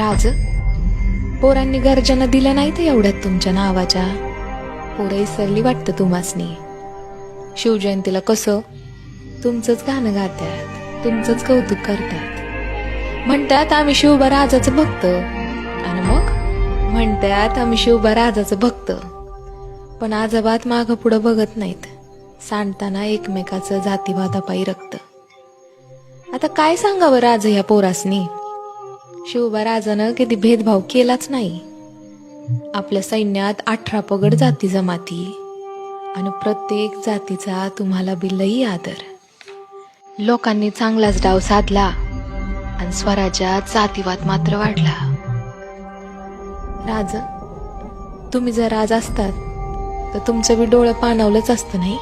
राज, पोरांनी गर्जना दिल्या नाही तर एवढ्यात तुमच्या नावाच्या. पोरं इसरली वाटतं तुम्हासनी. शिवजयंतीला कसं तुमचंच गाणं गातात, तुमचंच कौतुक करतात. म्हणतात आम्ही शिवबा राजाचं भक्त, आणि मग म्हणतात आम्ही शिवबा राजाचं भक्त. पण आजोबात मागं पुढं बघत नाहीत, सांडताना एकमेकाचं जातीवादापायी रक्त. आता काय सांगावं राज ह्या पोरासनी. शिवबा राजानं कधी भेदभाव केलाच नाही. आपल्या सैन्यात 18 पगड जाती जमाती, आणि प्रत्येक जातीचा तुम्हाला बी लई आदर. लोकांनी चांगलाच डाव साधला, आणि स्वराज्यात जातीवाद मात्र वाढला. राज, तुम्ही जर राज असतात तर तुमचं बी डोळं पाणावलंच असतं नाही.